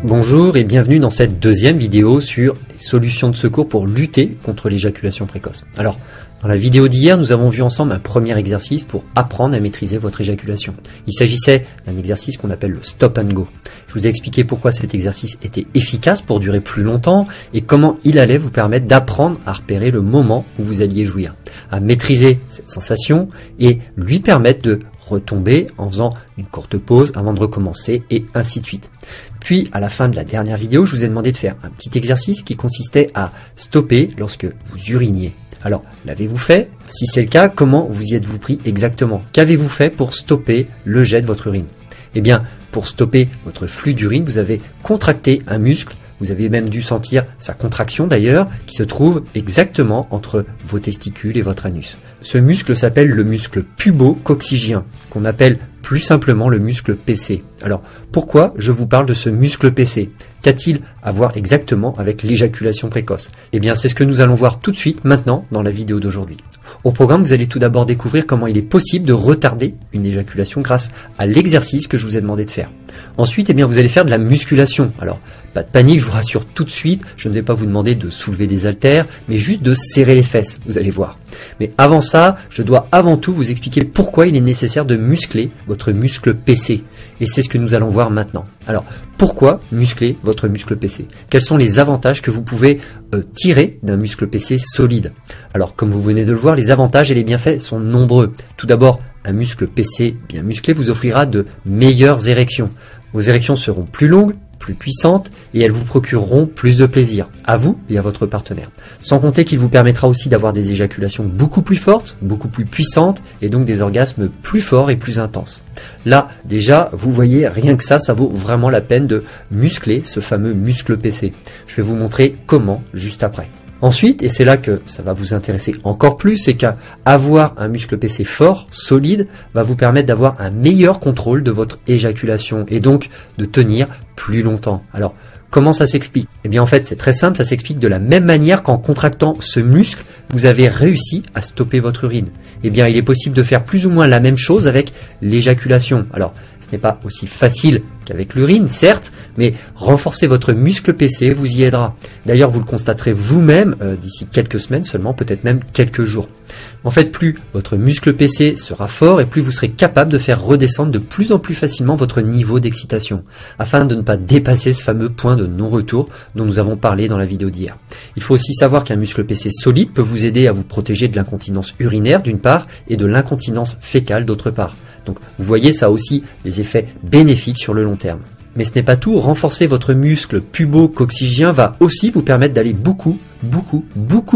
Bonjour et bienvenue dans cette deuxième vidéo sur les solutions de secours pour lutter contre l'éjaculation précoce. Alors, dans la vidéo d'hier, nous avons vu ensemble un premier exercice pour apprendre à maîtriser votre éjaculation. Il s'agissait d'un exercice qu'on appelle le stop and go. Je vous ai expliqué pourquoi cet exercice était efficace pour durer plus longtemps et comment il allait vous permettre d'apprendre à repérer le moment où vous alliez jouir, à maîtriser cette sensation et lui permettre de retomber en faisant une courte pause avant de recommencer et ainsi de suite. Puis à la fin de la dernière vidéo, je vous ai demandé de faire un petit exercice qui consistait à stopper lorsque vous uriniez. Alors, l'avez-vous fait? Si c'est le cas, comment vous y êtes-vous pris exactement? Qu'avez-vous fait pour stopper le jet de votre urine? Eh bien, pour stopper votre flux d'urine, vous avez contracté un muscle. Vous avez même dû sentir sa contraction d'ailleurs, qui se trouve exactement entre vos testicules et votre anus. Ce muscle s'appelle le muscle pubo-coccygien, qu'on appelle plus simplement le muscle PC. Alors, pourquoi je vous parle de ce muscle PC? Qu'a-t-il à voir exactement avec l'éjaculation précoce? Eh bien, c'est ce que nous allons voir tout de suite, maintenant, dans la vidéo d'aujourd'hui. Au programme, vous allez tout d'abord découvrir comment il est possible de retarder une éjaculation grâce à l'exercice que je vous ai demandé de faire. Ensuite, eh bien, vous allez faire de la musculation. Alors, pas de panique, je vous rassure tout de suite, je ne vais pas vous demander de soulever des haltères, mais juste de serrer les fesses, vous allez voir. Mais avant ça, je dois avant tout vous expliquer pourquoi il est nécessaire de muscler votre muscle PC. Et c'est ce que nous allons voir maintenant. Alors, pourquoi muscler votre muscle PC? Quels sont les avantages que vous pouvez tirer d'un muscle PC solide? Alors, comme vous venez de le voir, les avantages et les bienfaits sont nombreux. Tout d'abord, un muscle PC bien musclé vous offrira de meilleures érections. Vos érections seront plus longues, plus puissantes et elles vous procureront plus de plaisir, à vous et à votre partenaire. Sans compter qu'il vous permettra aussi d'avoir des éjaculations beaucoup plus fortes, beaucoup plus puissantes et donc des orgasmes plus forts et plus intenses. Là, déjà, vous voyez, rien que ça vaut vraiment la peine de muscler ce fameux muscle PC. Je vais vous montrer comment juste après. Ensuite, et c'est là que ça va vous intéresser encore plus, c'est qu'avoir un muscle PC fort, solide, va vous permettre d'avoir un meilleur contrôle de votre éjaculation et donc de tenir plus longtemps. Alors, comment ça s'explique? Eh bien en fait, c'est très simple, ça s'explique de la même manière qu'en contractant ce muscle, vous avez réussi à stopper votre urine. Eh bien, il est possible de faire plus ou moins la même chose avec l'éjaculation. Alors, ce n'est pas aussi facile qu'avec l'urine, certes, mais renforcer votre muscle PC vous y aidera. D'ailleurs, vous le constaterez vous-même d'ici quelques semaines seulement, peut-être même quelques jours. En fait, plus votre muscle PC sera fort et plus vous serez capable de faire redescendre de plus en plus facilement votre niveau d'excitation, afin de ne pas dépasser ce fameux point de non-retour dont nous avons parlé dans la vidéo d'hier. Il faut aussi savoir qu'un muscle PC solide peut vous aider à vous protéger de l'incontinence urinaire d'une part et de l'incontinence fécale d'autre part. Donc vous voyez, ça a aussi des effets bénéfiques sur le long terme. Mais ce n'est pas tout, renforcer votre muscle pubo-coccygien va aussi vous permettre d'aller beaucoup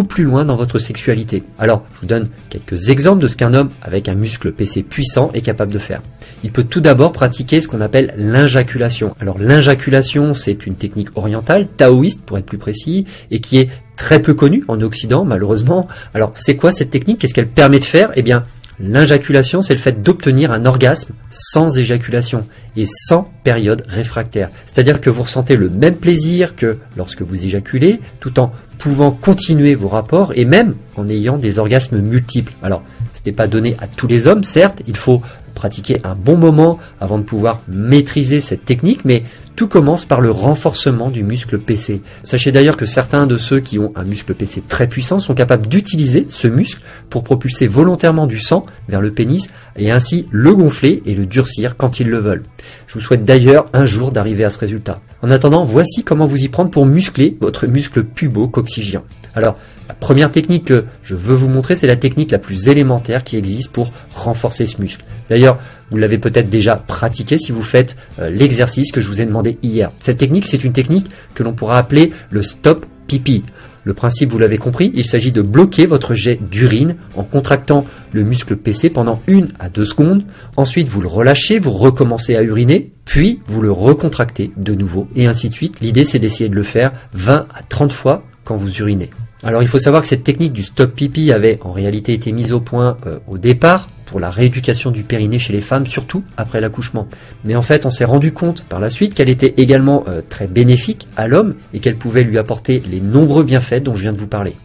plus loin dans votre sexualité. Alors, je vous donne quelques exemples de ce qu'un homme avec un muscle PC puissant est capable de faire. Il peut tout d'abord pratiquer ce qu'on appelle l'injaculation. Alors l'injaculation, c'est une technique orientale, taoïste pour être plus précis, et qui est très peu connue en Occident malheureusement. Alors c'est quoi cette technique? Qu'est-ce qu'elle permet de faire? Eh bien, l'injaculation, c'est le fait d'obtenir un orgasme sans éjaculation et sans période réfractaire. C'est-à-dire que vous ressentez le même plaisir que lorsque vous éjaculez, tout en pouvant continuer vos rapports et même en ayant des orgasmes multiples. Alors, ce n'est pas donné à tous les hommes, certes, il faut pratiquer un bon moment avant de pouvoir maîtriser cette technique, mais tout commence par le renforcement du muscle PC. Sachez d'ailleurs que certains de ceux qui ont un muscle PC très puissant sont capables d'utiliser ce muscle pour propulser volontairement du sang vers le pénis et ainsi le gonfler et le durcir quand ils le veulent. Je vous souhaite d'ailleurs un jour d'arriver à ce résultat. En attendant, voici comment vous y prendre pour muscler votre muscle pubo-coccygien. Alors, la première technique que je veux vous montrer, c'est la technique la plus élémentaire qui existe pour renforcer ce muscle. D'ailleurs, vous l'avez peut-être déjà pratiqué si vous faites l'exercice que je vous ai demandé hier. Cette technique, c'est une technique que l'on pourra appeler le stop pipi. Le principe, vous l'avez compris, il s'agit de bloquer votre jet d'urine en contractant le muscle PC pendant 1 à 2 secondes. Ensuite, vous le relâchez, vous recommencez à uriner, puis vous le recontractez de nouveau et ainsi de suite. L'idée, c'est d'essayer de le faire 20 à 30 fois quand vous urinez. Alors il faut savoir que cette technique du stop pipi avait en réalité été mise au point au départ pour la rééducation du périnée chez les femmes, surtout après l'accouchement. Mais en fait, on s'est rendu compte par la suite qu'elle était également très bénéfique à l'homme et qu'elle pouvait lui apporter les nombreux bienfaits dont je viens de vous parler.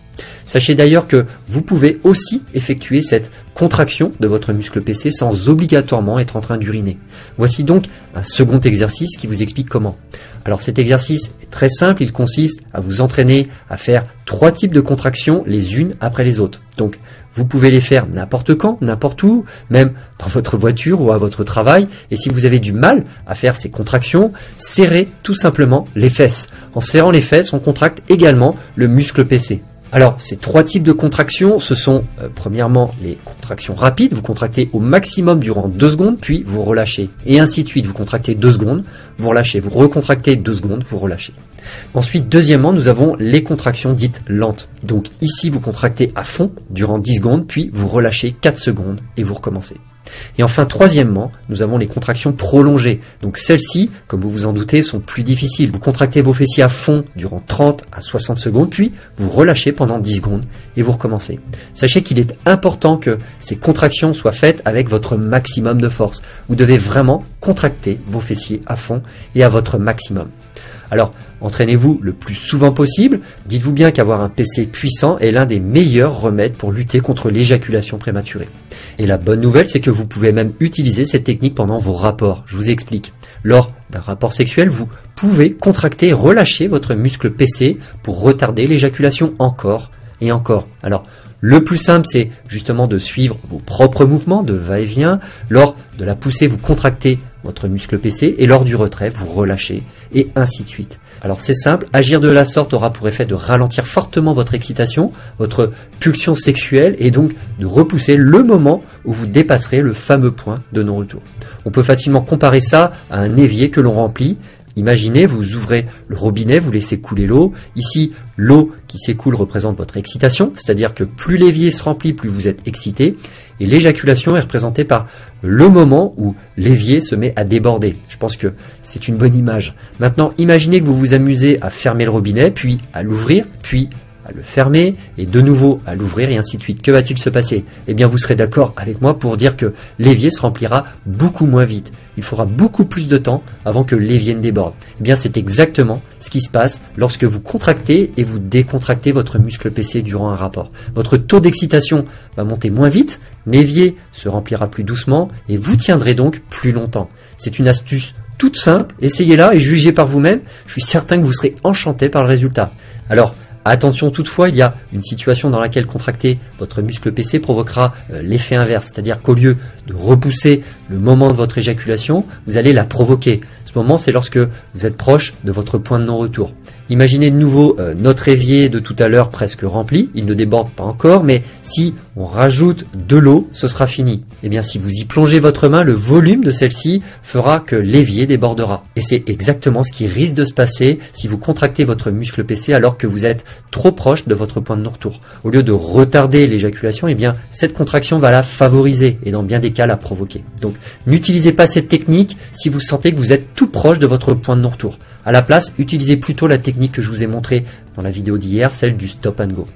Sachez d'ailleurs que vous pouvez aussi effectuer cette contraction de votre muscle PC sans obligatoirement être en train d'uriner. Voici donc un second exercice qui vous explique comment. Alors cet exercice est très simple, il consiste à vous entraîner à faire 3 types de contractions les unes après les autres. Donc vous pouvez les faire n'importe quand, n'importe où, même dans votre voiture ou à votre travail. Et si vous avez du mal à faire ces contractions, serrez tout simplement les fesses. En serrant les fesses, on contracte également le muscle PC. Alors, ces 3 types de contractions, ce sont premièrement les contractions rapides. Vous contractez au maximum durant 2 secondes, puis vous relâchez. Et ainsi de suite, vous contractez 2 secondes, vous relâchez. Vous recontractez 2 secondes, vous relâchez. Ensuite, deuxièmement, nous avons les contractions dites lentes. Donc ici, vous contractez à fond durant 10 secondes, puis vous relâchez 4 secondes et vous recommencez. Et enfin, troisièmement, nous avons les contractions prolongées. Donc celles-ci, comme vous vous en doutez, sont plus difficiles. Vous contractez vos fessiers à fond durant 30 à 60 secondes, puis vous relâchez pendant 10 secondes et vous recommencez. Sachez qu'il est important que ces contractions soient faites avec votre maximum de force. Vous devez vraiment contracter vos fessiers à fond et à votre maximum. Alors, entraînez-vous le plus souvent possible. Dites-vous bien qu'avoir un PC puissant est l'un des meilleurs remèdes pour lutter contre l'éjaculation prématurée. Et la bonne nouvelle, c'est que vous pouvez même utiliser cette technique pendant vos rapports. Je vous explique. Lors d'un rapport sexuel, vous pouvez contracter et relâcher votre muscle PC pour retarder l'éjaculation encore et encore. Alors, le plus simple, c'est justement de suivre vos propres mouvements de va-et-vient. Lors de la poussée, vous contractez votre muscle PC et lors du retrait, vous relâchez et ainsi de suite. Alors c'est simple, agir de la sorte aura pour effet de ralentir fortement votre excitation, votre pulsion sexuelle et donc de repousser le moment où vous dépasserez le fameux point de non-retour. On peut facilement comparer ça à un évier que l'on remplit. Imaginez, vous ouvrez le robinet, vous laissez couler l'eau. Ici, l'eau qui s'écoule représente votre excitation, c'est-à-dire que plus l'évier se remplit, plus vous êtes excité. Et l'éjaculation est représentée par le moment où l'évier se met à déborder. Je pense que c'est une bonne image. Maintenant, imaginez que vous vous amusez à fermer le robinet, puis à l'ouvrir, puis à le fermer et de nouveau à l'ouvrir et ainsi de suite. Que va-t-il se passer? Eh bien, vous serez d'accord avec moi pour dire que l'évier se remplira beaucoup moins vite. Il faudra beaucoup plus de temps avant que l'évier ne déborde. Eh bien, c'est exactement ce qui se passe lorsque vous contractez et vous décontractez votre muscle PC durant un rapport. Votre taux d'excitation va monter moins vite, l'évier se remplira plus doucement et vous tiendrez donc plus longtemps. C'est une astuce toute simple, essayez-la et jugez par vous-même. Je suis certain que vous serez enchanté par le résultat. Alors, attention toutefois, il y a une situation dans laquelle contracter votre muscle PC provoquera l'effet inverse, c'est-à-dire qu'au lieu de repousser le moment de votre éjaculation, vous allez la provoquer. Ce moment, c'est lorsque vous êtes proche de votre point de non-retour. Imaginez de nouveau notre évier de tout à l'heure presque rempli, il ne déborde pas encore, mais si on rajoute de l'eau, ce sera fini. Eh bien, si vous y plongez votre main, le volume de celle-ci fera que l'évier débordera. Et c'est exactement ce qui risque de se passer si vous contractez votre muscle PC alors que vous êtes trop proche de votre point de non-retour. Au lieu de retarder l'éjaculation, eh bien, cette contraction va la favoriser et dans bien des cas la provoquer. Donc, n'utilisez pas cette technique si vous sentez que vous êtes tout proche de votre point de non-retour. À la place, utilisez plutôt la technique que je vous ai montrée dans la vidéo d'hier, celle du stop and go.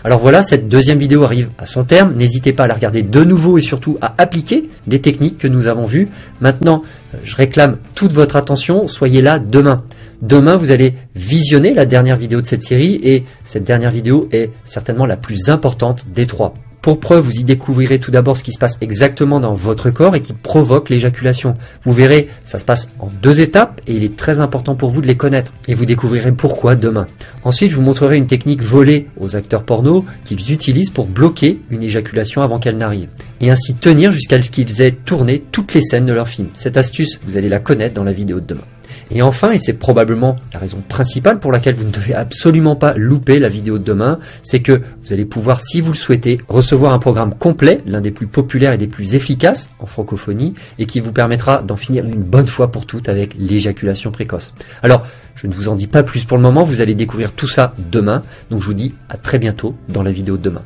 Alors voilà, cette deuxième vidéo arrive à son terme. N'hésitez pas à la regarder de nouveau et surtout à appliquer les techniques que nous avons vues. Maintenant, je réclame toute votre attention. Soyez là demain. Demain, vous allez visionner la dernière vidéo de cette série et cette dernière vidéo est certainement la plus importante des 3. Pour preuve, vous y découvrirez tout d'abord ce qui se passe exactement dans votre corps et qui provoque l'éjaculation. Vous verrez, ça se passe en 2 étapes et il est très important pour vous de les connaître. Et vous découvrirez pourquoi demain. Ensuite, je vous montrerai une technique volée aux acteurs porno qu'ils utilisent pour bloquer une éjaculation avant qu'elle n'arrive. Et ainsi tenir jusqu'à ce qu'ils aient tourné toutes les scènes de leur film. Cette astuce, vous allez la connaître dans la vidéo de demain. Et enfin, et c'est probablement la raison principale pour laquelle vous ne devez absolument pas louper la vidéo de demain, c'est que vous allez pouvoir, si vous le souhaitez, recevoir un programme complet, l'un des plus populaires et des plus efficaces en francophonie, et qui vous permettra d'en finir une bonne fois pour toutes avec l'éjaculation précoce. Alors, je ne vous en dis pas plus pour le moment, vous allez découvrir tout ça demain, donc je vous dis à très bientôt dans la vidéo de demain.